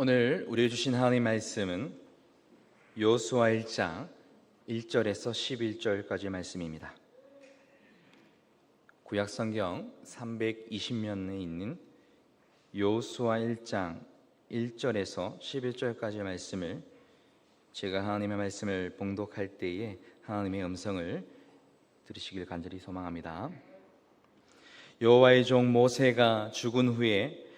오늘 우리에게 주신 하나님의 말씀은 여호수아 1장 1절에서 11절까지의 말씀입니다. 구약성경 320면에 있는 여호수아 1장 1절에서 11절까지의 말씀을 제가 하나님의 말씀을 봉독할 때에 하나님의 음성을 들으시길 간절히 소망합니다. 여호와의 종 모세가 죽은 후에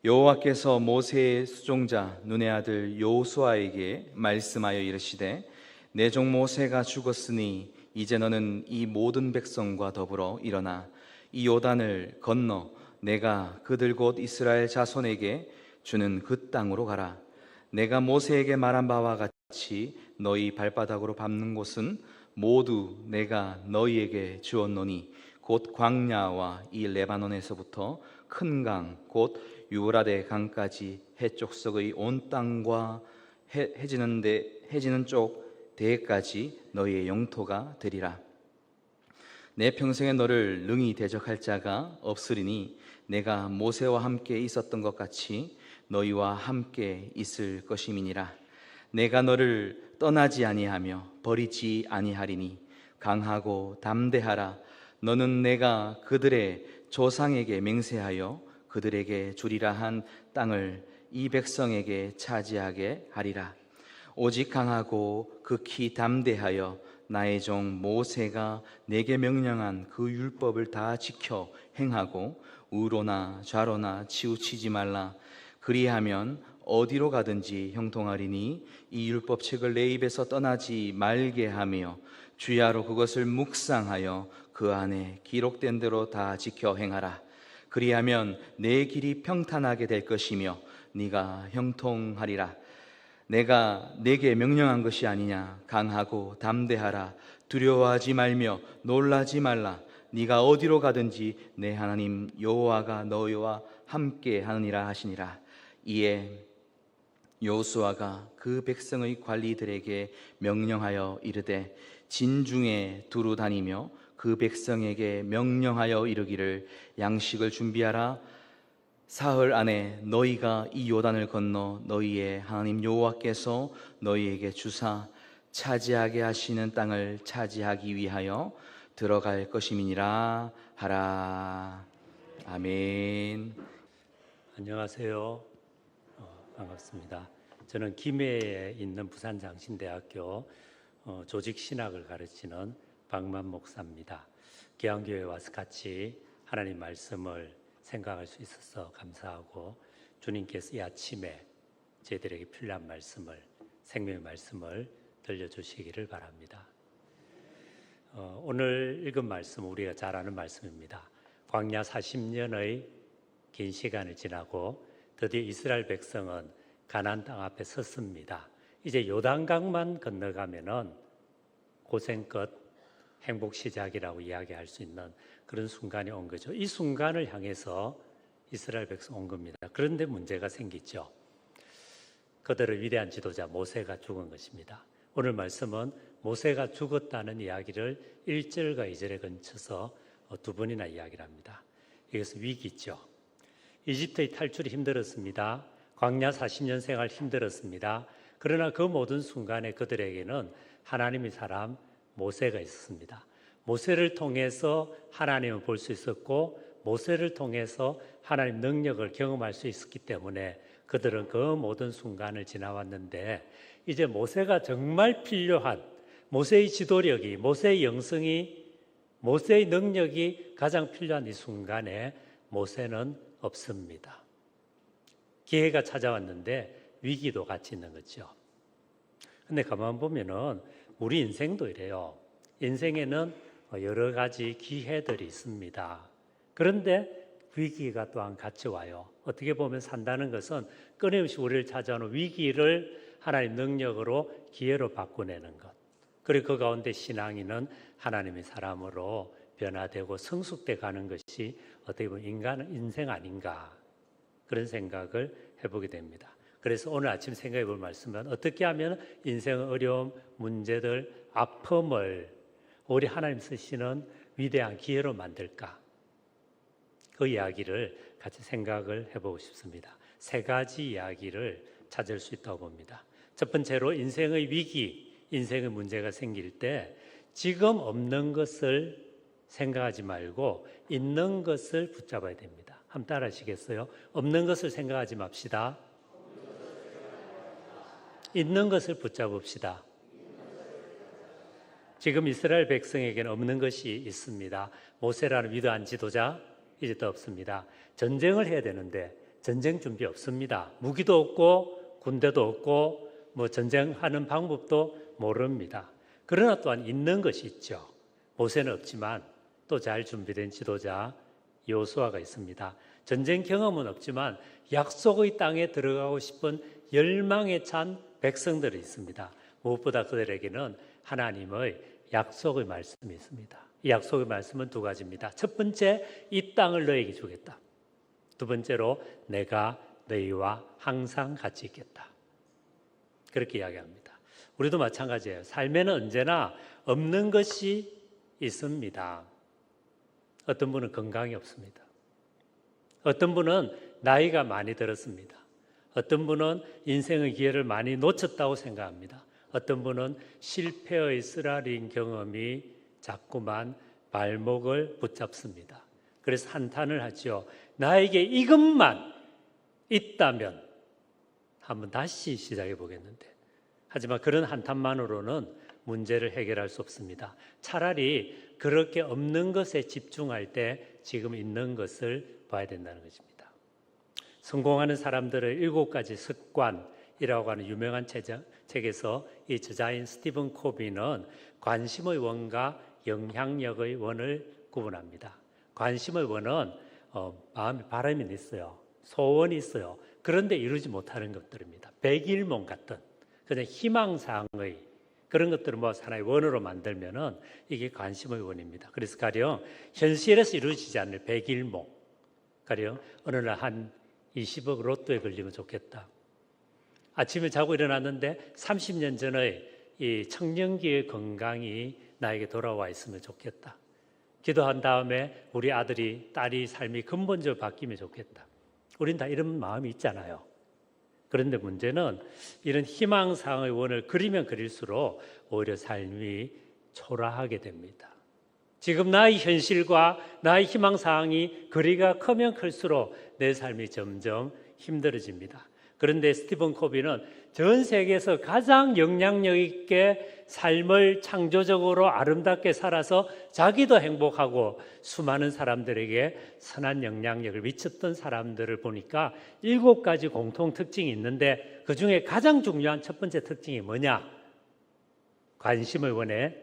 여호와께서 모세의 수종자 눈의 아들 여호수아에게 말씀하여 이르시되 내 종 모세가 죽었으니 이제 너는 이 모든 백성과 더불어 일어나 이 요단을 건너 내가 그들 곧 이스라엘 자손에게 주는 그 땅으로 가라. 내가 모세에게 말한 바와 같이 너희 발바닥으로 밟는 곳은 모두 내가 너희에게 주었노니 곧 광야와 이 레바논에서부터 큰 강 곧 유브라데 강까지 해쪽석의 온 땅과 해지는 쪽 대까지 너희의 영토가 되리라. 내 평생에 너를 능히 대적할 자가 없으리니 내가 모세와 함께 있었던 것 같이 너희와 함께 있을 것임이니라. 내가 너를 떠나지 아니하며 버리지 아니하리니 강하고 담대하라. 너는 내가 그들의 조상에게 맹세하여 그들에게 주리라 한 땅을 이 백성에게 차지하게 하리라. 오직 강하고 극히 담대하여 나의 종 모세가 내게 명령한 그 율법을 다 지켜 행하고 우로나 좌로나 치우치지 말라. 그리하면 어디로 가든지 형통하리니 이 율법책을 내 입에서 떠나지 말게 하며 주야로 그것을 묵상하여 그 안에 기록된 대로 다 지켜 행하라. 그리하면 내 길이 평탄하게 될 것이며 네가 형통하리라. 내가 네게 명령한 것이 아니냐. 강하고 담대하라. 두려워하지 말며 놀라지 말라. 네가 어디로 가든지 내 하나님 여호와가 너희와 함께 하느니라 하시니라. 이에 여호수아가 그 백성의 관리들에게 명령하여 이르되 진중에 두루 다니며 그 백성에게 명령하여 이르기를 양식을 준비하라. 사흘 안에 너희가 이 요단을 건너 너희의 하나님 여호와께서 너희에게 주사 차지하게 하시는 땅을 차지하기 위하여 들어갈 것임이니라 하라. 아멘. 안녕하세요. 반갑습니다. 저는 김해에 있는 부산장신대학교 조직신학을 가르치는 박만 목사입니다. 계양교회에 와서 같이 하나님 말씀을 생각할 수 있어서 감사하고 주님께서 이 아침에 저희들에게 필요한 말씀을, 생명의 말씀을 들려주시기를 바랍니다. 오늘 읽은 말씀은 우리가 잘 아는 말씀입니다. 광야 40년의 긴 시간을 지나고 드디어 이스라엘 백성은 가나안 땅 앞에 섰습니다. 이제 요단강만 건너가면은 고생 끝 행복 시작이라고 이야기할 수 있는 그런 순간이 온 거죠. 이 순간을 향해서 이스라엘 백성 온 겁니다. 그런데 문제가 생기죠. 그들의 위대한 지도자 모세가 죽은 것입니다. 오늘 말씀은 모세가 죽었다는 이야기를 1절과 2절에 걸쳐서 두 번이나 이야기를 합니다. 이것은 위기죠. 이집트의 탈출이 힘들었습니다. 광야 40년 생활 힘들었습니다. 그러나 그 모든 순간에 그들에게는 하나님의 사람 모세가 있었습니다. 모세를 통해서 하나님을 볼 수 있었고 모세를 통해서 하나님 능력을 경험할 수 있었기 때문에 그들은 그 모든 순간을 지나왔는데 이제 모세가 정말 필요한 모세의 지도력이, 모세의 영성이, 모세의 능력이 가장 필요한 이 순간에 모세는 없습니다. 기회가 찾아왔는데 위기도 같이 있는 거죠. 근데 가만 보면은 우리 인생도 이래요. 인생에는 여러 가지 기회들이 있습니다. 그런데 위기가 또한 같이 와요. 어떻게 보면 산다는 것은 끊임없이 우리를 찾아오는 위기를 하나님 능력으로 기회로 바꾸내는 것. 그리고 그 가운데 신앙인은 하나님의 사람으로 변화되고 성숙돼 가는 것이 어떻게 보면 인간의 인생 아닌가, 그런 생각을 해보게 됩니다. 그래서 오늘 아침 생각해 볼 말씀은 어떻게 하면 인생의 어려움, 문제들, 아픔을 우리 하나님 쓰시는 위대한 기회로 만들까? 그 이야기를 같이 생각을 해보고 싶습니다. 세 가지 이야기를 찾을 수 있다고 봅니다. 첫 번째로 인생의 위기, 인생의 문제가 생길 때 지금 없는 것을 생각하지 말고 있는 것을 붙잡아야 됩니다. 한번 따라 하시겠어요? 없는 것을 생각하지 맙시다. 있는 것을 붙잡읍시다. 지금 이스라엘 백성에게는 없는 것이 있습니다. 모세라는 위대한 지도자 이제 또 없습니다. 전쟁을 해야 되는데 전쟁 준비 없습니다. 무기도 없고 군대도 없고 뭐 전쟁하는 방법도 모릅니다. 그러나 또한 있는 것이 있죠. 모세는 없지만 또 잘 준비된 지도자 여호수아가 있습니다. 전쟁 경험은 없지만 약속의 땅에 들어가고 싶은 열망에 찬 백성들이 있습니다. 무엇보다 그들에게는 하나님의 약속의 말씀이 있습니다. 이 약속의 말씀은 두 가지입니다. 첫 번째, 이 땅을 너에게 주겠다. 두 번째로, 내가 너희와 항상 같이 있겠다. 그렇게 이야기합니다. 우리도 마찬가지예요. 삶에는 언제나 없는 것이 있습니다. 어떤 분은 건강이 없습니다. 어떤 분은 나이가 많이 들었습니다. 어떤 분은 인생의 기회를 많이 놓쳤다고 생각합니다. 어떤 분은 실패의 쓰라린 경험이 자꾸만 발목을 붙잡습니다. 그래서 한탄을 하죠. 나에게 이것만 있다면 한번 다시 시작해 보겠는데, 하지만 그런 한탄만으로는 문제를 해결할 수 없습니다. 차라리 그렇게 없는 것에 집중할 때 지금 있는 것을 봐야 된다는 것입니다. 성공하는 사람들의 7가지 습관이라고 하는 유명한 책에서 이 저자인 스티븐 코비는 관심의 원과 영향력의 원을 구분합니다. 관심의 원은 마음에 바람이 있어요. 소원이 있어요. 그런데 이루지 못하는 것들입니다. 백일몽 같은 그냥 희망사항의 그런 것들을 모아서 하나의 원으로 만들면은 이게 관심의 원입니다. 그래서 가령 현실에서 이루어지지 않는 백일몽, 가령 어느 날 한 20억 로또에 걸리면 좋겠다. 아침에 자고 일어났는데 30년 전의 이 청년기의 건강이 나에게 돌아와 있으면 좋겠다. 기도한 다음에 우리 아들이, 딸이 삶이 근본적으로 바뀌면 좋겠다. 우린 다 이런 마음이 있잖아요. 그런데 문제는 이런 희망사항의 원을 그리면 그릴수록 오히려 삶이 초라하게 됩니다. 지금 나의 현실과 나의 희망사항이 거리가 크면 클수록 내 삶이 점점 힘들어집니다. 그런데 스티븐 코비는 전 세계에서 가장 영향력 있게 삶을 창조적으로 아름답게 살아서 자기도 행복하고 수많은 사람들에게 선한 영향력을 미쳤던 사람들을 보니까 7가지 공통 특징이 있는데 그 중에 가장 중요한 첫 번째 특징이 뭐냐? 관심의 원에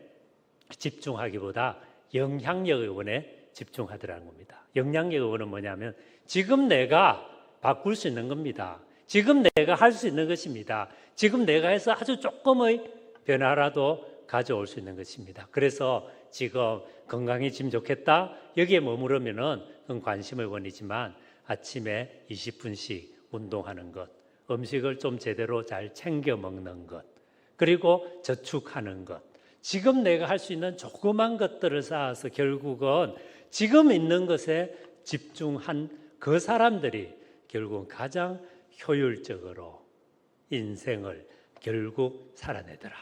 집중하기보다 영향력의 원에 집중하더라는 겁니다. 영향력의 원은 뭐냐면 지금 내가 바꿀 수 있는 겁니다. 지금 내가 할 수 있는 것입니다. 지금 내가 해서 아주 조금의 변화라도 가져올 수 있는 것입니다. 그래서 지금 건강해지면 좋겠다. 여기에 머무르면은 그건 관심의 원이지만 아침에 20분씩 운동하는 것, 음식을 좀 제대로 잘 챙겨 먹는 것, 그리고 저축하는 것. 지금 내가 할 수 있는 조그만 것들을 쌓아서 결국은 지금 있는 것에 집중한 그 사람들이 결국은 가장 효율적으로 인생을 결국 살아내더라.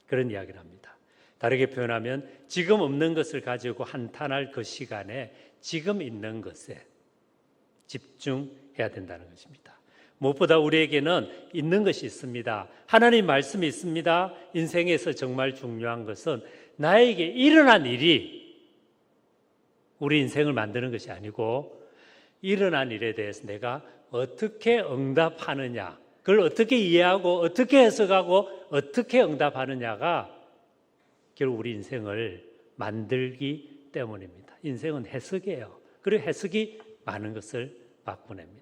그런 이야기를 합니다. 다르게 표현하면 지금 없는 것을 가지고 한탄할 그 시간에 지금 있는 것에 집중해야 된다는 것입니다. 무엇보다 우리에게는 있는 것이 있습니다. 하나님 말씀이 있습니다. 인생에서 정말 중요한 것은 나에게 일어난 일이 우리 인생을 만드는 것이 아니고 일어난 일에 대해서 내가 어떻게 응답하느냐, 그걸 어떻게 이해하고 어떻게 해석하고 어떻게 응답하느냐가 결국 우리 인생을 만들기 때문입니다. 인생은 해석이에요. 그리고 해석이 많은 것을 바꾸냅니다.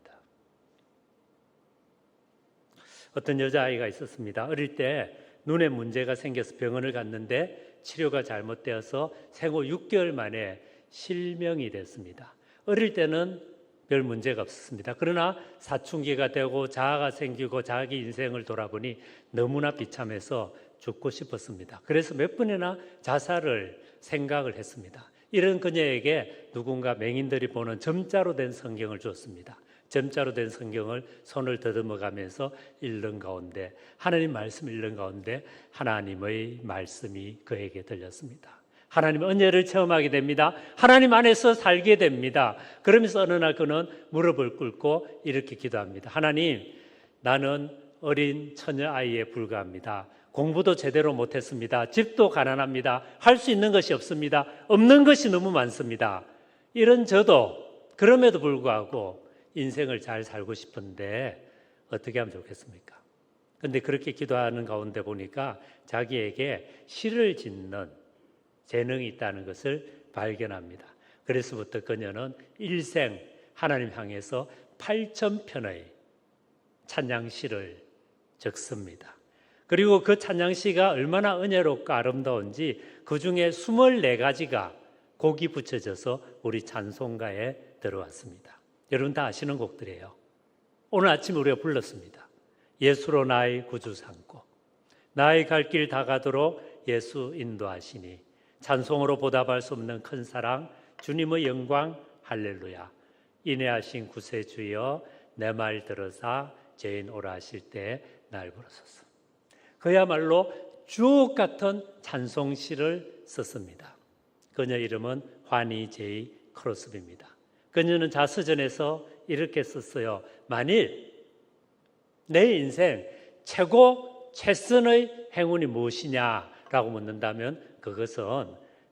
어떤 여자아이가 있었습니다. 어릴 때 눈에 문제가 생겨서 병원을 갔는데 치료가 잘못되어서 생후 6개월 만에 실명이 됐습니다. 어릴 때는 별 문제가 없었습니다. 그러나 사춘기가 되고 자아가 생기고 자기 인생을 돌아보니 너무나 비참해서 죽고 싶었습니다. 그래서 몇 번이나 자살을 생각을 했습니다. 이런 그녀에게 누군가 맹인들이 보는 점자로 된 성경을 줬습니다. 점자로 된 성경을 손을 더듬어가면서 읽는 가운데, 하나님 말씀 읽는 가운데 하나님의 말씀이 그에게 들렸습니다. 하나님의 은혜를 체험하게 됩니다. 하나님 안에서 살게 됩니다. 그러면서 어느 날 그는 무릎을 꿇고 이렇게 기도합니다. 하나님, 나는 어린 처녀아이에 불과합니다. 공부도 제대로 못했습니다. 집도 가난합니다. 할 수 있는 것이 없습니다. 없는 것이 너무 많습니다. 이런 저도 그럼에도 불구하고 인생을 잘 살고 싶은데 어떻게 하면 좋겠습니까? 그런데 그렇게 기도하는 가운데 보니까 자기에게 시를 짓는 재능이 있다는 것을 발견합니다. 그래서부터 그녀는 일생 하나님 향해서 8,000편의 찬양시를 적습니다. 그리고 그 찬양시가 얼마나 은혜롭고 아름다운지 그 중에 24가지가 곡이 붙여져서 우리 찬송가에 들어왔습니다. 여러분 다 아시는 곡들이에요. 오늘 아침 우리가 불렀습니다. 예수로 나의 구주 삼고, 나의 갈 길 다 가도록 예수 인도하시니, 찬송으로 보답할 수 없는 큰 사랑, 주님의 영광, 할렐루야. 인애하신 구세주여, 내 말 들으사 죄인 오라 하실 때 날 부르소서. 그야말로 주옥 같은 찬송시를 썼습니다. 그녀 이름은 환희 제이 크로스비입니다. 그녀는 자서전에서 이렇게 썼어요. 만일 내 인생 최선의 행운이 무엇이냐라고 묻는다면 그것은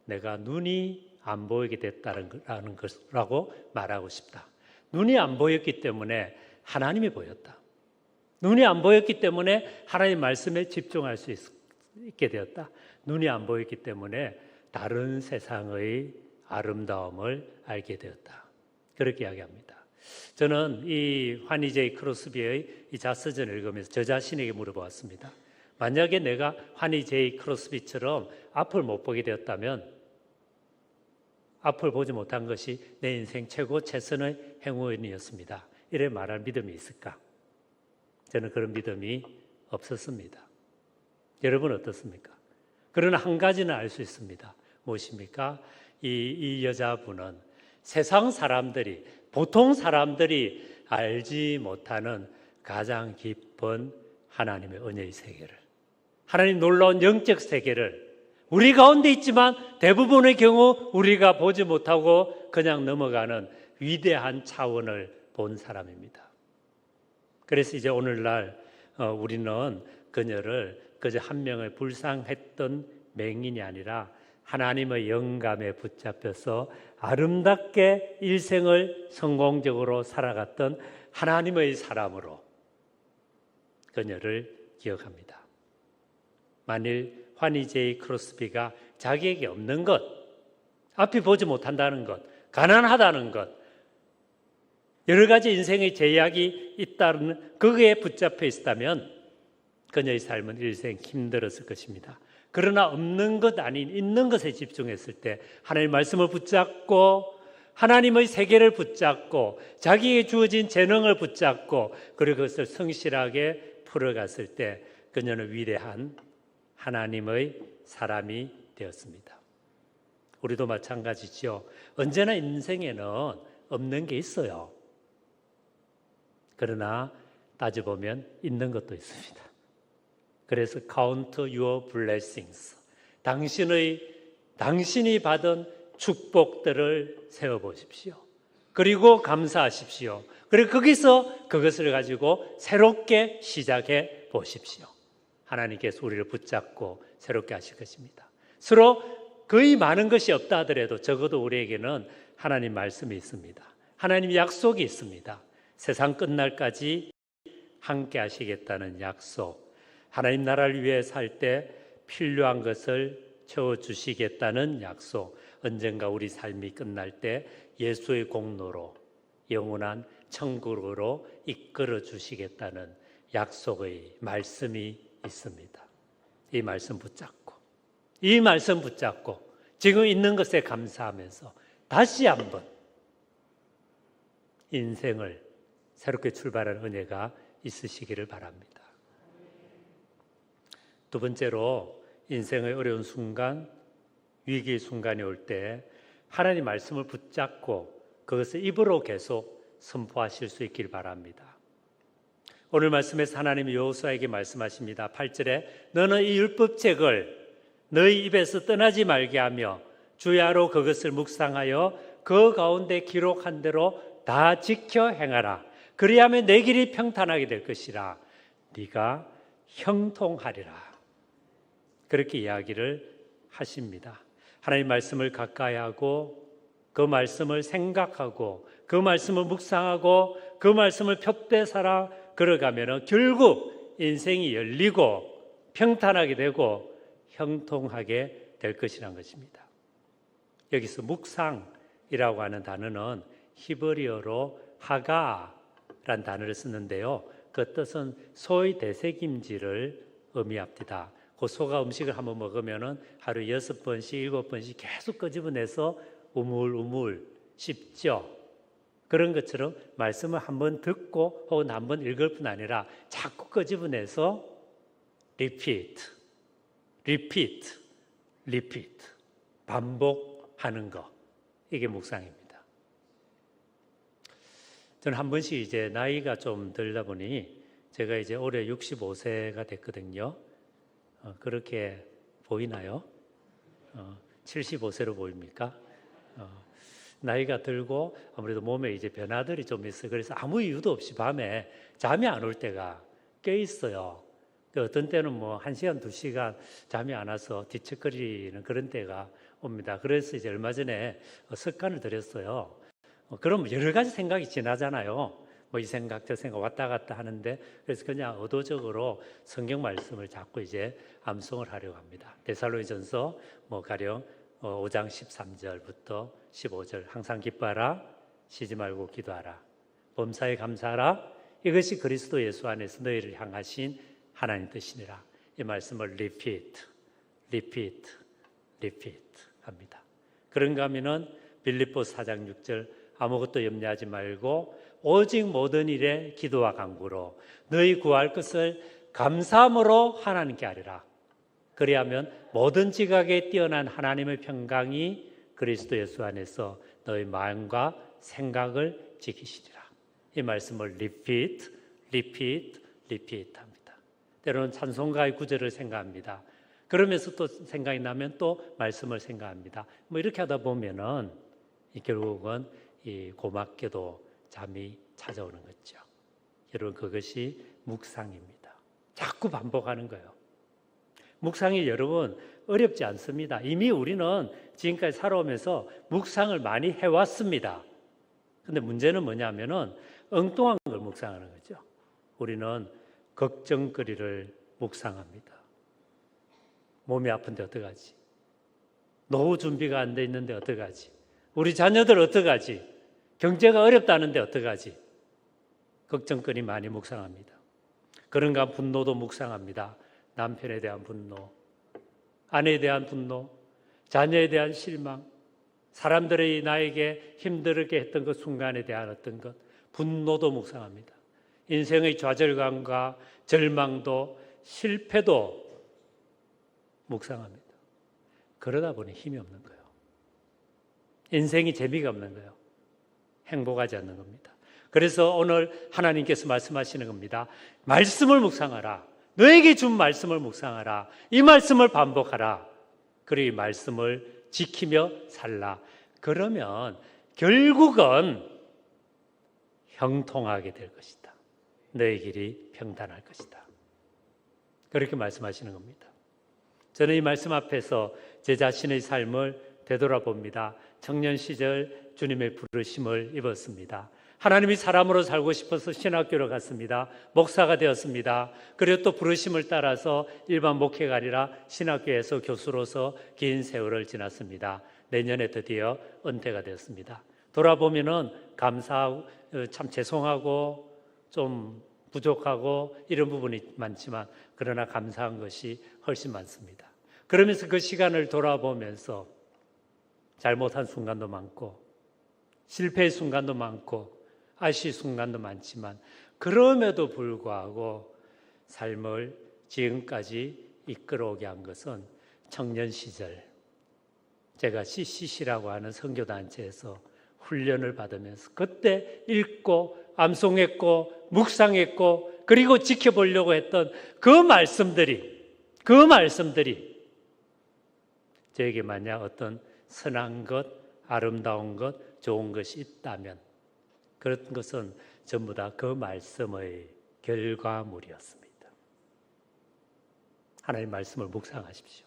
내가 눈이 안 보이게 됐다는 것이라고 말하고 싶다. 눈이 안 보였기 때문에 하나님이 보였다. 눈이 안 보였기 때문에 하나님 말씀에 집중할 수 있게 되었다. 눈이 안 보였기 때문에 다른 세상의 아름다움을 알게 되었다. 그렇게 이야기합니다. 저는 이 환희 제이 크로스비의 이 자서전을 읽으면서 저 자신에게 물어보았습니다. 만약에 내가 환희 제이 크로스비처럼 앞을 못 보게 되었다면, 앞을 보지 못한 것이 내 인생 최선의 행운이었습니다. 이래 말할 믿음이 있을까? 저는 그런 믿음이 없었습니다. 여러분 어떻습니까? 그러나 한 가지는 알 수 있습니다. 무엇입니까? 이 여자분은 세상 사람들이, 보통 사람들이 알지 못하는 가장 깊은 하나님의 은혜의 세계를, 하나님 놀라운 영적 세계를 우리 가운데 있지만 대부분의 경우 우리가 보지 못하고 그냥 넘어가는 위대한 차원을 본 사람입니다. 그래서 이제 오늘날 우리는 그녀를 그저 한 명의 불쌍했던 맹인이 아니라 하나님의 영감에 붙잡혀서 아름답게 일생을 성공적으로 살아갔던 하나님의 사람으로 그녀를 기억합니다. 만일 환희 제이 크로스비가 자기에게 없는 것, 앞이 보지 못한다는 것, 가난하다는 것, 여러 가지 인생의 제약이 있다는 거기에 붙잡혀 있다면 그녀의 삶은 일생 힘들었을 것입니다. 그러나 없는 것 아닌 있는 것에 집중했을 때 하나님의 말씀을 붙잡고 하나님의 세계를 붙잡고 자기에게 주어진 재능을 붙잡고 그리고 그것을 성실하게 풀어갔을 때 그녀는 위대한 하나님의 사람이 되었습니다. 우리도 마찬가지죠. 언제나 인생에는 없는 게 있어요. 그러나 따져보면 있는 것도 있습니다. 그래서 count your blessings. 당신이 받은 축복들을 세워보십시오. 그리고 감사하십시오. 그리고 거기서 그것을 가지고 새롭게 시작해 보십시오. 하나님께서 우리를 붙잡고 새롭게 하실 것입니다. 서로 거의 많은 것이 없다 하더라도 적어도 우리에게는 하나님 말씀이 있습니다. 하나님 약속이 있습니다. 세상 끝날까지 함께 하시겠다는 약속, 하나님 나라를 위해 살 때 필요한 것을 채워주시겠다는 약속, 언젠가 우리 삶이 끝날 때 예수의 공로로 영원한 천국으로 이끌어 주시겠다는 약속의 말씀이 있습니다. 이 말씀 붙잡고 지금 있는 것에 감사하면서 다시 한번 인생을 새롭게 출발하는 은혜가 있으시기를 바랍니다. 두 번째로 인생의 어려운 순간, 위기의 순간이 올 때 하나님 말씀을 붙잡고 그것을 입으로 계속 선포하실 수 있길 바랍니다. 오늘 말씀에서 하나님이 여호수아에게 말씀하십니다. 8절에 너는 이 율법책을 너희 입에서 떠나지 말게 하며 주야로 그것을 묵상하여 그 가운데 기록한 대로 다 지켜 행하라. 그리하면 내 길이 평탄하게 될 것이라. 네가 형통하리라. 그렇게 이야기를 하십니다. 하나님 말씀을 가까이 하고 그 말씀을 생각하고 그 말씀을 묵상하고 그 말씀을 푯대 살아 걸어가면 결국 인생이 열리고 평탄하게 되고 형통하게 될 것이라는 것입니다. 여기서 묵상이라고 하는 단어는 히브리어로 하가라는 단어를 쓰는데요. 그 뜻은 소의 되새김질을 의미합니다. 그 소가 음식을 한번 먹으면 하루 6번씩 7번씩 계속 끄집어내서 우물우물 씹죠. 그런 것처럼 말씀을 한번 듣고 혹은 한번 읽을 뿐 아니라 자꾸 끄집어내서 repeat 반복하는 것, 이게 묵상입니다. 저는 한 번씩 이제 나이가 좀 들다 보니 제가 이제 올해 65세가 됐거든요. 그렇게 보이나요? 75세로 보입니까? 나이가 들고 아무래도 몸에 이제 변화들이 좀 있어요. 그래서 아무 이유도 없이 밤에 잠이 안 올 때가 꽤 있어요. 어떤 때는 뭐 1시간, 2시간 잠이 안 와서 뒤척거리는 그런 때가 옵니다. 그래서 이제 얼마 전에 습관을 들였어요. 그럼 여러 가지 생각이 지나잖아요. 뭐 이 생각 저 생각 왔다 갔다 하는데, 그래서 그냥 의도적으로 성경 말씀을 자꾸 이제 암송을 하려고 합니다. 데살로니전서 뭐 가령 5장 13절부터 15절 항상 기뻐하라, 쉬지 말고 기도하라, 범사에 감사하라, 이것이 그리스도 예수 안에서 너희를 향하신 하나님 뜻이니라. 이 말씀을 repeat 합니다. 그런가 하면은 빌립보서 4장 6절 아무것도 염려하지 말고 오직 모든 일에 기도와 간구로 너희 구할 것을 감사함으로 하나님께 아뢰라. 그리하면 모든 지각에 뛰어난 하나님의 평강이 그리스도 예수 안에서 너희 마음과 생각을 지키시리라. 이 말씀을 repeat 합니다. 때로는 찬송가의 구절을 생각합니다. 그러면서 또 생각이 나면 또 말씀을 생각합니다. 뭐 이렇게 하다 보면은 결국은 이 고맙게도 잠이 찾아오는 거죠. 여러분, 그것이 묵상입니다. 자꾸 반복하는 거예요. 묵상이 여러분 어렵지 않습니다. 이미 우리는 지금까지 살아오면서 묵상을 많이 해왔습니다. 근데 문제는 뭐냐면은 엉뚱한 걸 묵상하는 거죠. 우리는 걱정거리를 묵상합니다. 몸이 아픈데 어떡하지? 노후 준비가 안 돼 있는데 어떡하지? 우리 자녀들 어떡하지? 경제가 어렵다는데 어떡하지? 걱정거리 많이 묵상합니다. 그런가 분노도 묵상합니다. 남편에 대한 분노, 아내에 대한 분노, 자녀에 대한 실망, 사람들이 나에게 힘들게 했던 그 순간에 대한 어떤 것, 분노도 묵상합니다. 인생의 좌절감과 절망도 실패도 묵상합니다. 그러다 보니 힘이 없는 거예요. 인생이 재미가 없는 거예요. 행복하지 않는 겁니다. 그래서 오늘 하나님께서 말씀하시는 겁니다. 말씀을 묵상하라. 너에게 준 말씀을 묵상하라. 이 말씀을 반복하라. 그리고 이 말씀을 지키며 살라. 그러면 결국은 형통하게 될 것이다. 너의 길이 평탄할 것이다. 그렇게 말씀하시는 겁니다. 저는 이 말씀 앞에서 제 자신의 삶을 되돌아봅니다. 청년 시절 주님의 부르심을 입었습니다. 하나님이 사람으로 살고 싶어서 신학교로 갔습니다. 목사가 되었습니다. 그리고 또 부르심을 따라서 일반 목회가 아니라 신학교에서 교수로서 긴 세월을 지났습니다. 내년에 드디어 은퇴가 되었습니다. 돌아보면은 감사하고 참 죄송하고 좀 부족하고 이런 부분이 많지만 그러나 감사한 것이 훨씬 많습니다. 그러면서 그 시간을 돌아보면서 잘못한 순간도 많고 실패의 순간도 많고 아쉬운 순간도 많지만 그럼에도 불구하고 삶을 지금까지 이끌어오게 한 것은 청년 시절 제가 CCC라고 하는 선교단체에서 훈련을 받으면서 그때 읽고 암송했고 묵상했고 그리고 지켜보려고 했던 그 말씀들이 저에게 만약 어떤 선한 것, 아름다운 것, 좋은 것이 있다면 그런 것은 전부 다 그 말씀의 결과물이었습니다. 하나님 말씀을 묵상하십시오.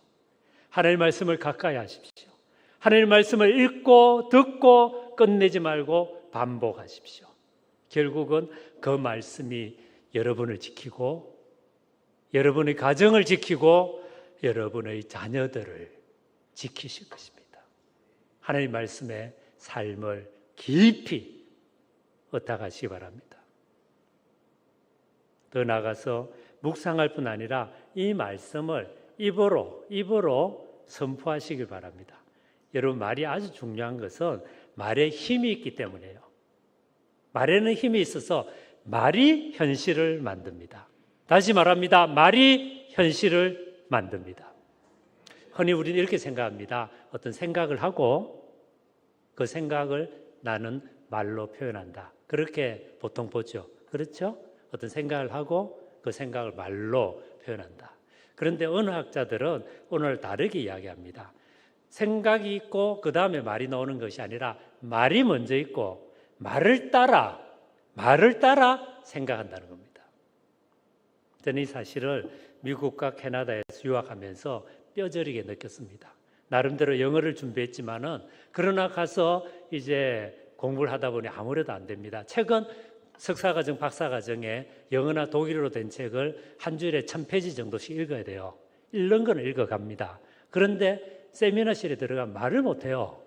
하나님 말씀을 가까이 하십시오. 하나님 말씀을 읽고 듣고 끝내지 말고 반복하십시오. 결국은 그 말씀이 여러분을 지키고 여러분의 가정을 지키고 여러분의 자녀들을 지키실 것입니다. 하나님 말씀의 삶을 깊이 얻어가시기 바랍니다. 더 나아가서 묵상할 뿐 아니라 이 말씀을 입으로 선포하시길 바랍니다. 여러분, 말이 아주 중요한 것은 말에 힘이 있기 때문이에요. 말에는 힘이 있어서 말이 현실을 만듭니다. 다시 말합니다. 말이 현실을 만듭니다. 흔히 우리는 이렇게 생각합니다. 어떤 생각을 하고 그 생각을 나는 말로 표현한다. 그렇게 보통 보죠. 그렇죠? 어떤 생각을 하고 그 생각을 말로 표현한다. 그런데 어느 학자들은 오늘 다르게 이야기합니다. 생각이 있고 그 다음에 말이 나오는 것이 아니라 말이 먼저 있고 말을 따라 생각한다는 겁니다. 저는 이 사실을 미국과 캐나다에서 유학하면서 뼈저리게 느꼈습니다. 나름대로 영어를 준비했지만은 그러나 가서 이제 공부를 하다 보니 아무래도 안 됩니다. 책은 석사과정, 박사과정에 영어나 독일어로 된 책을 한 주일에 1000페이지 정도씩 읽어야 돼요. 읽는 건 읽어갑니다. 그런데 세미나실에 들어가면 말을 못해요.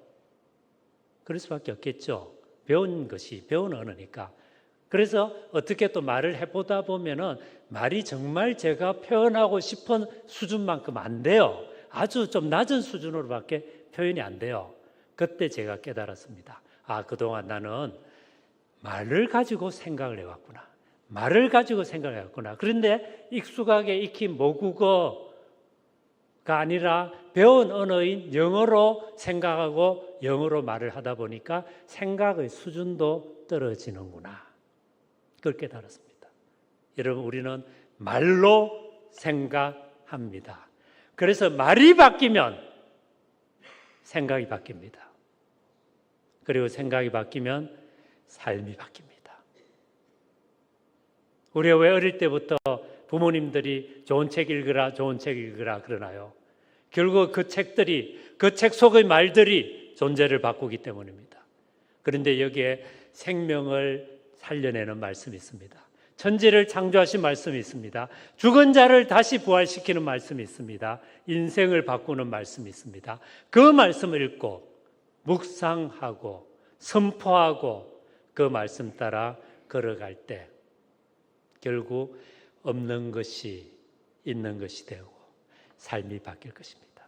그럴 수밖에 없겠죠. 배운 언어니까. 그래서 어떻게 또 말을 해보다 보면은 말이 정말 제가 표현하고 싶은 수준만큼 안 돼요. 아주 좀 낮은 수준으로밖에 표현이 안 돼요. 그때 제가 깨달았습니다. 아, 그동안 나는 말을 가지고 생각을 해왔구나. 그런데 익숙하게 익힌 모국어가 아니라 배운 언어인 영어로 생각하고 영어로 말을 하다 보니까 생각의 수준도 떨어지는구나. 그걸 깨달았습니다. 여러분, 우리는 말로 생각합니다. 그래서 말이 바뀌면 생각이 바뀝니다. 그리고 생각이 바뀌면 삶이 바뀝니다. 우리가 왜 어릴 때부터 부모님들이 좋은 책 읽으라 그러나요? 결국 그 책 속의 말들이 존재를 바꾸기 때문입니다. 그런데 여기에 생명을 살려내는 말씀이 있습니다. 천지를 창조하신 말씀이 있습니다. 죽은 자를 다시 부활시키는 말씀이 있습니다. 인생을 바꾸는 말씀이 있습니다. 그 말씀을 읽고 묵상하고 선포하고 그 말씀 따라 걸어갈 때 결국 없는 것이 있는 것이 되고 삶이 바뀔 것입니다.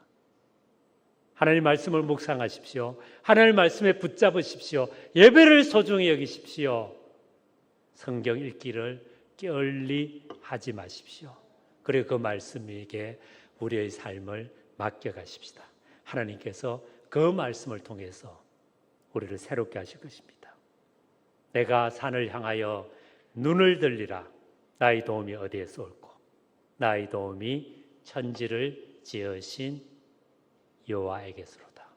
하나님 말씀을 묵상하십시오. 하나님 말씀에 붙잡으십시오. 예배를 소중히 여기십시오. 성경 읽기를 게을리 하지 마십시오. 그리고 그 말씀에게 우리의 삶을 맡겨가십시다. 하나님께서 그 말씀을 통해서 우리를 새롭게 하실 것입니다. 내가 산을 향하여 눈을 들리라. 나의 도움이 어디에서 올꼬? 나의 도움이 천지를 지으신 여호와에게서로다.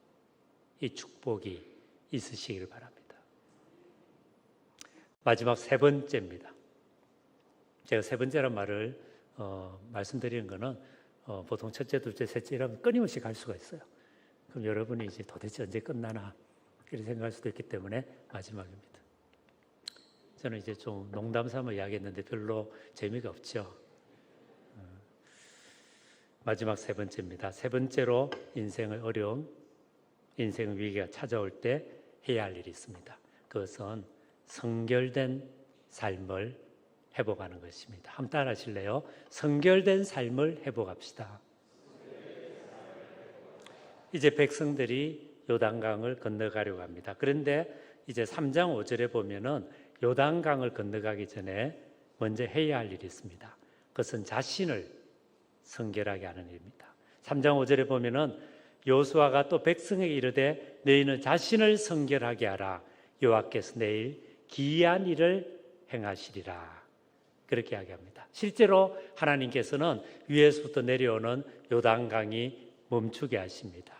이 축복이 있으시기를 바랍니다. 마지막 세 번째입니다. 제가 세 번째란 말을 말씀드리는 것은 보통 첫째, 둘째, 셋째 이러면 끊임없이 갈 수가 있어요. 그럼 여러분이 이제 도대체 언제 끝나나 이렇게 생각할 수도 있기 때문에 마지막입니다. 저는 이제 좀 농담 삼아 이야기했는데 별로 재미가 없죠. 마지막 세 번째입니다. 세 번째로 인생의 어려움, 인생의 위기가 찾아올 때 해야 할 일이 있습니다. 그것은 성결된 삶을 회복하는 것입니다. 한번 따라 하실래요? 성결된 삶을 회복합시다. 이제 백성들이 요단강을 건너가려고 합니다. 그런데 이제 3장 5절에 보면은 요단강을 건너가기 전에 먼저 해야 할 일이 있습니다. 그것은 자신을 성결하게 하는 일입니다. 3장 5절에 보면은 여호수아가 또 백성에게 이르되 너희는 자신을 성결하게 하라. 여호와께서 내일 기이한 일을 행하시리라. 그렇게 이야기합니다. 실제로 하나님께서는 위에서부터 내려오는 요단강이 멈추게 하십니다.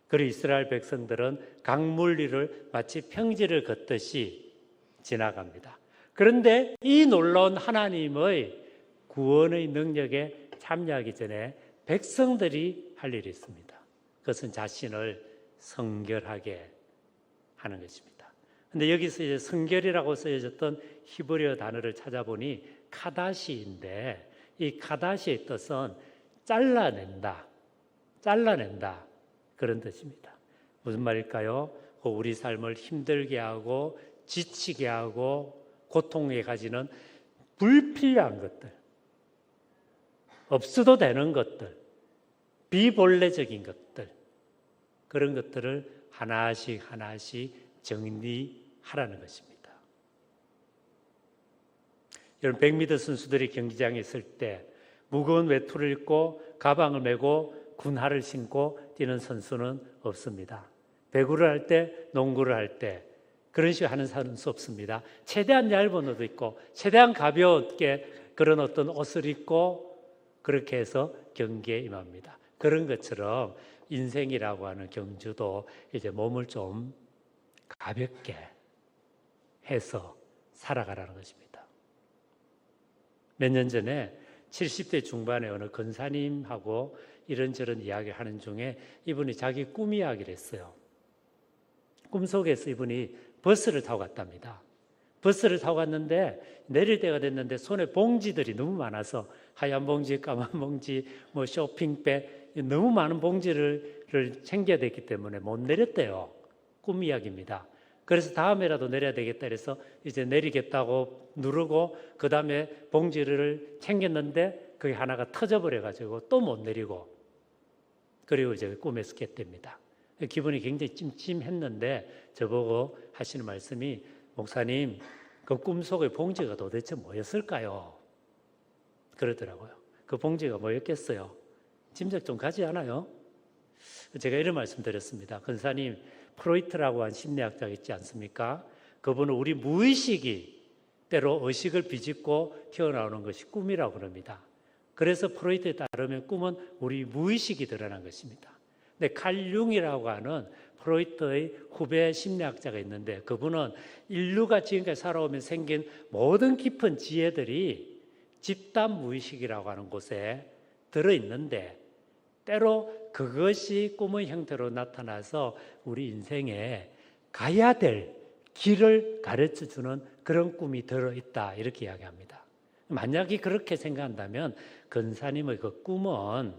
그리고 이스라엘 백성들은 강물 위를 마치 평지를 걷듯이 지나갑니다. 그런데 이 놀라운 하나님의 구원의 능력에 참여하기 전에 백성들이 할 일이 있습니다. 그것은 자신을 성결하게 하는 것입니다. 그런데 여기서 이제 성결이라고 쓰여졌던 히브리어 단어를 찾아보니 카다시인데, 이 카다시의 뜻은 잘라낸다 그런 뜻입니다. 무슨 말일까요? 우리 삶을 힘들게 하고 지치게 하고 고통에 가지는 불필요한 것들, 없어도 되는 것들, 비본래적인 것들, 그런 것들을 하나씩 정리하라는 것입니다. 여러분, 100m 선수들이 경기장에 있을 때 무거운 외투를 입고 가방을 메고 군화를 신고 뛰는 선수는 없습니다. 배구를 할 때, 농구를 할 때 그런 식으로 하는 선수 없습니다. 최대한 얇은 옷을 입고 최대한 가볍게 그런 어떤 옷을 입고 그렇게 해서 경기에 임합니다. 그런 것처럼 인생이라고 하는 경주도 이제 몸을 좀 가볍게 해서 살아가라는 것입니다. 몇 년 전에 70대 중반의 어느 권사님하고 이런저런 이야기를 하는 중에 이분이 자기 꿈 이야기를 했어요. 꿈속에서 이분이 버스를 타고 갔답니다. 버스를 타고 갔는데 내릴 때가 됐는데 손에 봉지들이 너무 많아서 하얀 봉지, 까만 봉지, 뭐 쇼핑백, 너무 많은 봉지를 챙겨야 됐기 때문에 못 내렸대요. 꿈 이야기입니다. 그래서 다음에라도 내려야 되겠다 그래서 이제 내리겠다고 누르고 그 다음에 봉지를 챙겼는데 그게 하나가 터져버려가지고 또 못 내리고 그리고 이제 꿈에서 깼답니다. 기분이 굉장히 찜찜했는데 저보고 하시는 말씀이 목사님 그 꿈속의 봉지가 도대체 뭐였을까요? 그러더라고요. 그 봉지가 뭐였겠어요? 짐작 좀 가지 않아요? 제가 이런 말씀 드렸습니다. 권사님, 프로이트라고 한 심리학자가 있지 않습니까? 그분은 우리 무의식이 때로 의식을 비집고 튀어나오는 것이 꿈이라고 그럽니다. 그래서 프로이트에 따르면 꿈은 우리 무의식이 드러난 것입니다. 근데 칼 융이라고 하는 프로이트의 후배 심리학자가 있는데 그분은 인류가 지금까지 살아오면 생긴 모든 깊은 지혜들이 집단 무의식이라고 하는 곳에 들어있는데 때로 그것이 꿈의 형태로 나타나서 우리 인생에 가야 될 길을 가르쳐주는 그런 꿈이 들어있다 이렇게 이야기합니다. 만약에 그렇게 생각한다면 권사님의 그 꿈은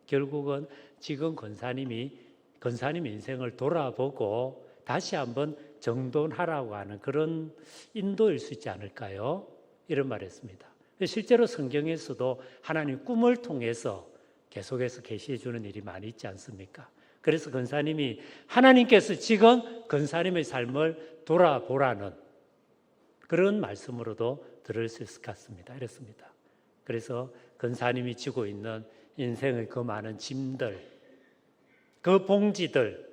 결국은 지금 권사님의 인생을 돌아보고 다시 한번 정돈하라고 하는 그런 인도일 수 있지 않을까요? 이런 말을 했습니다. 실제로 성경에서도 하나님 꿈을 통해서 계속해서 계시해 주는 일이 많이 있지 않습니까? 그래서 권사님이 하나님께서 지금 권사님의 삶을 돌아보라는 그런 말씀으로도 들을 수 있을 것 같습니다. 이렇습니다. 그래서 권사님이 지고 있는 인생의 그 많은 짐들, 그 봉지들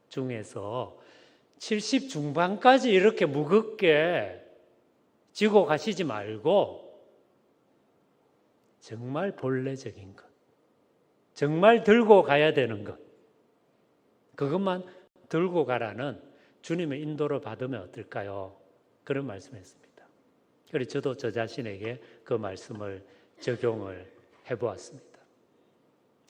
중에서 70 중반까지 이렇게 무겁게 지고 가시지 말고 정말 본래적인 것, 정말 들고 가야 되는 것, 그것만 들고 가라는 주님의 인도를 받으면 어떨까요? 그런 말씀했습니다. 그래서 저도 저 자신에게 그 말씀을 적용을 해보았습니다.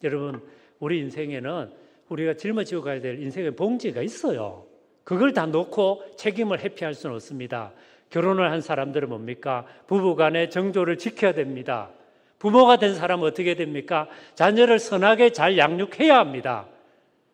여러분, 우리 인생에는 우리가 짊어지고 가야 될 인생의 봉지가 있어요. 그걸 다 놓고 책임을 회피할 수는 없습니다. 결혼을 한 사람들은 뭡니까? 부부간의 정조를 지켜야 됩니다. 부모가 된 사람은 어떻게 됩니까? 자녀를 선하게 잘 양육해야 합니다.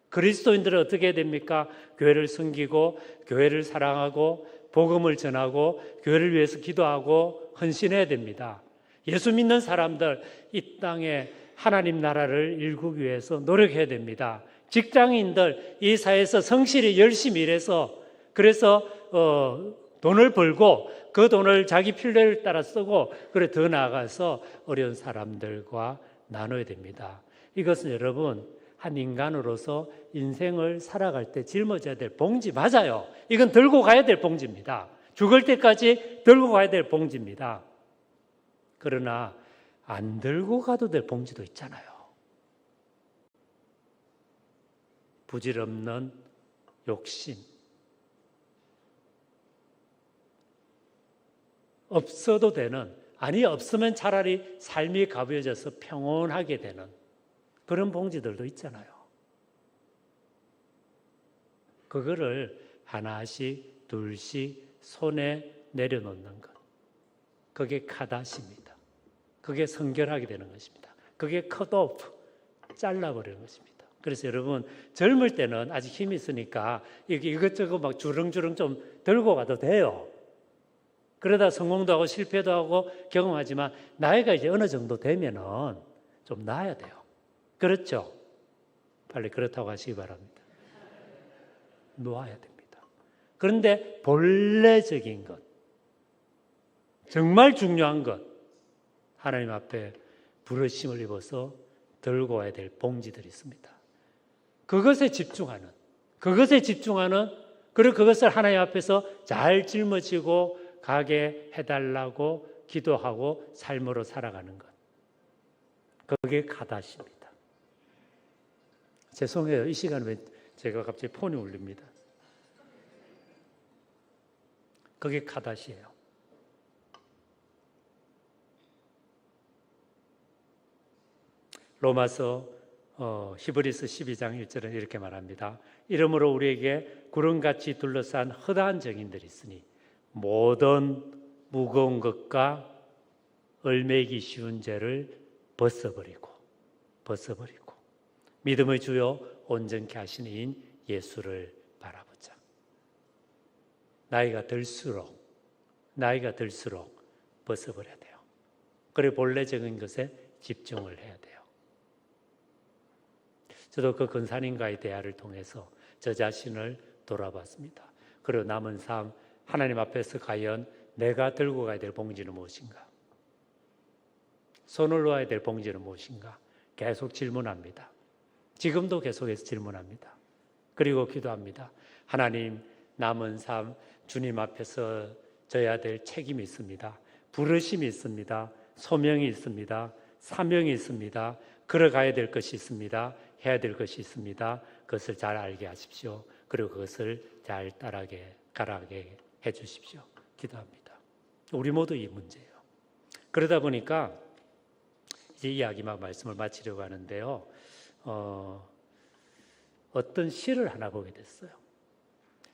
그리스도인들은 어떻게 해야 됩니까? 교회를 섬기고 교회를 사랑하고 복음을 전하고 교회를 위해서 기도하고 헌신해야 됩니다. 예수 믿는 사람들 이 땅에 하나님 나라를 일구기 위해서 노력해야 됩니다. 직장인들 이 사회에서 성실히 열심히 일해서 그래서 돈을 벌고 그 돈을 자기 필요를 따라 쓰고 그래 더 나아가서 어려운 사람들과 나눠야 됩니다. 이것은 여러분 한 인간으로서 인생을 살아갈 때 짊어져야 될 봉지 맞아요. 이건 들고 가야 될 봉지입니다. 죽을 때까지 들고 가야 될 봉지입니다. 그러나 안 들고 가도 될 봉지도 있잖아요. 부질없는 욕심, 없어도 되는, 아니 없으면 차라리 삶이 가벼워져서 평온하게 되는 그런 봉지들도 있잖아요. 그거를 하나씩 둘씩 손에 내려놓는 것, 그게 카다시입니다. 그게 성결하게 되는 것입니다. 그게 컷오프, 잘라버리는 것입니다. 그래서 여러분 젊을 때는 아직 힘이 있으니까 이것저것 막 주렁주렁 좀 들고 가도 돼요. 그러다 성공도 하고 실패도 하고 경험하지만 나이가 이제 어느 정도 되면은 좀 놔야 돼요. 그렇죠? 빨리 그렇다고 하시기 바랍니다. 놓아야 됩니다. 그런데 본래적인 것, 정말 중요한 것, 하나님 앞에 부르심을 입어서 들고 와야 될 봉지들이 있습니다. 그것에 집중하는, 그리고 그것을 하나님 앞에서 잘 짊어지고 가게 해달라고 기도하고 삶으로 살아가는 것. 그게 가다시입니다. 죄송해요. 이 시간에 왜 제가 갑자기 폰이 울립니다. 그게 가다시예요. 로마서 히브리서 12장 1절은 이렇게 말합니다. 이러므로 우리에게 구름같이 둘러싼 허다한 정인들이 있으니 모든 무거운 것과 얼매기 쉬운 죄를 벗어버리고 믿음의 주요 온전케 하시는 이인 예수를 바라보자. 나이가 들수록 벗어버려야 돼요. 그리고 본래적인 것에 집중을 해야 돼요. 저도 그 근사님과의 대화를 통해서 저 자신을 돌아봤습니다. 그리고 남은 삶 하나님 앞에서 과연 내가 들고 가야 될 봉지는 무엇인가? 손을 놓아야 될 봉지는 무엇인가? 계속 질문합니다. 지금도 계속해서 질문합니다. 그리고 기도합니다. 하나님, 남은 삶 주님 앞에서 져야 될 책임이 있습니다. 부르심이 있습니다. 소명이 있습니다. 사명이 있습니다. 걸어가야 될 것이 있습니다. 해야 될 것이 있습니다. 그것을 잘 알게 하십시오. 그리고 그것을 잘 가라게 해 주십시오. 기도합니다. 우리 모두 이 문제예요. 그러다 보니까 이제 이야기만 말씀을 마치려고 하는데요. 어떤 시를 하나 보게 됐어요.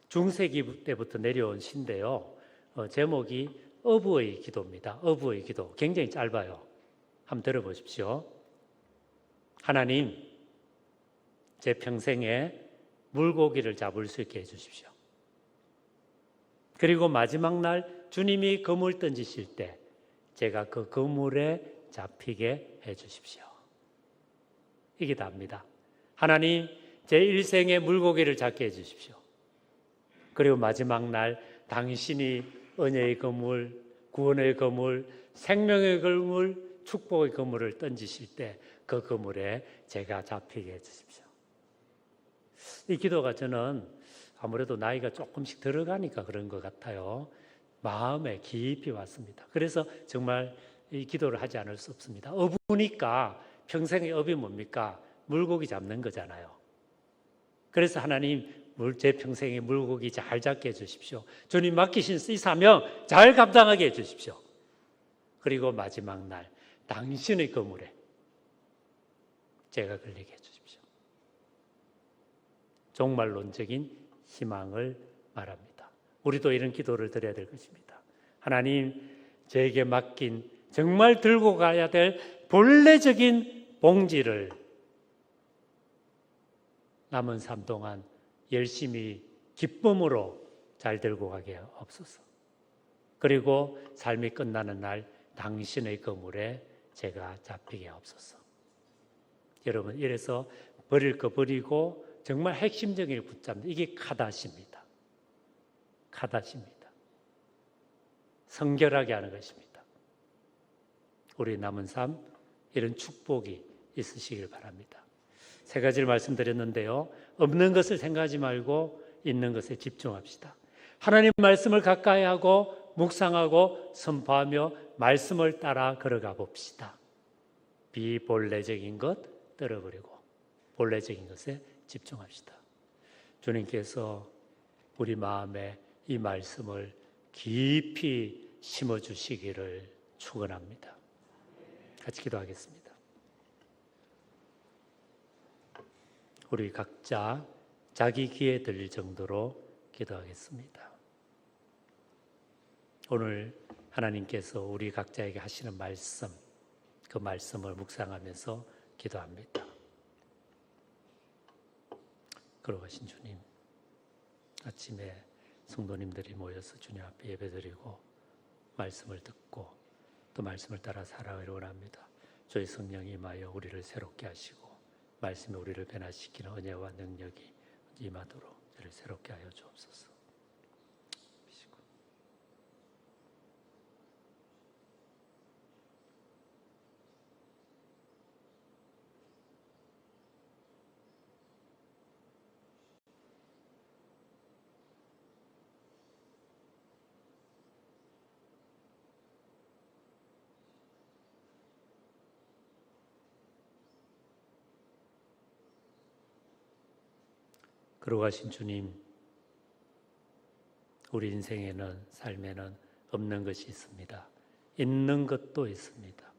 중세기 때부터 내려온 시인데요. 제목이 어부의 기도입니다. 어부의 기도. 굉장히 짧아요. 한번 들어보십시오. 하나님, 제 평생에 물고기를 잡을 수 있게 해주십시오. 그리고 마지막 날 주님이 그물 던지실 때 제가 그 그물에 잡히게 해주십시오. 이게 답니다. 하나님, 제 일생에 물고기를 잡게 해주십시오. 그리고 마지막 날 당신이 은혜의 그물, 구원의 그물, 생명의 그물, 축복의 그물을 던지실 때 그 그물에 제가 잡히게 해주십시오. 이 기도가 저는 아무래도 나이가 조금씩 들어가니까 그런 것 같아요. 마음에 깊이 왔습니다. 그래서 정말 이 기도를 하지 않을 수 없습니다. 어부니까 평생의 업이 뭡니까? 물고기 잡는 거잖아요. 그래서 하나님, 제 평생에 물고기 잘 잡게 해주십시오. 주님 맡기신 이 사명 잘 감당하게 해주십시오. 그리고 마지막 날 당신의 그물에 제가 걸리게 해주십시오. 종말론적인 희망을 말합니다. 우리도 이런 기도를 드려야 될 것입니다. 하나님, 저에게 맡긴 정말 들고 가야 될 본래적인 봉지를 남은 삶 동안 열심히 기쁨으로 잘 들고 가게 없소서. 그리고 삶이 끝나는 날 당신의 그물에 제가 잡히게 없소서. 여러분, 이래서 버릴 거 버리고 정말 핵심적인 걸 붙잡는 이게 카다시입니다. 카다시입니다. 성결하게 하는 것입니다. 우리 남은 삶 이런 축복이 있으시길 바랍니다. 세 가지를 말씀드렸는데요. 없는 것을 생각하지 말고 있는 것에 집중합시다. 하나님 말씀을 가까이 하고 묵상하고 선포하며 말씀을 따라 걸어가 봅시다. 비본래적인 것 떨어버리고 본래적인 것에 집중합시다. 주님께서 우리 마음에 이 말씀을 깊이 심어주시기를 축원합니다. 같이 기도하겠습니다. 우리 각자 자기 귀에 들릴 정도로 기도하겠습니다. 오늘 하나님께서 우리 각자에게 하시는 말씀, 그 말씀을 묵상하면서 기도합니다. 걸어가신 주님, 아침에 성도님들이 모여서 주님 앞에 예배드리고 말씀을 듣고 또 말씀을 따라 살아가기를 원합니다. 주의 성령이 임하여 우리를 새롭게 하시고 말씀이 우리를 변화시키는 은혜와 능력이 임하도록 저를 새롭게 하여 주옵소서. 걸어가신 주님, 우리 인생에는 삶에는 없는 것이 있습니다. 있는 것도 있습니다.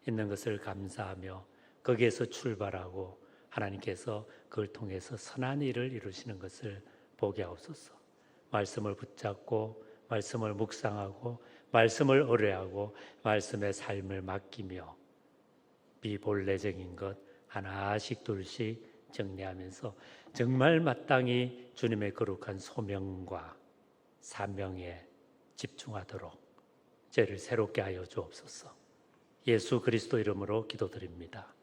있는 것을 감사하며 거기에서 출발하고 하나님께서 그걸 통해서 선한 일을 이루시는 것을 보게 하옵소서. 말씀을 붙잡고 말씀을 묵상하고 말씀을 의뢰하고 말씀의 삶을 맡기며 비본래적인 것 하나씩 둘씩 정리하면서 정말 마땅히 주님의 거룩한 소명과 사명에 집중하도록 저희를 새롭게 하여 주옵소서. 예수 그리스도 이름으로 기도드립니다.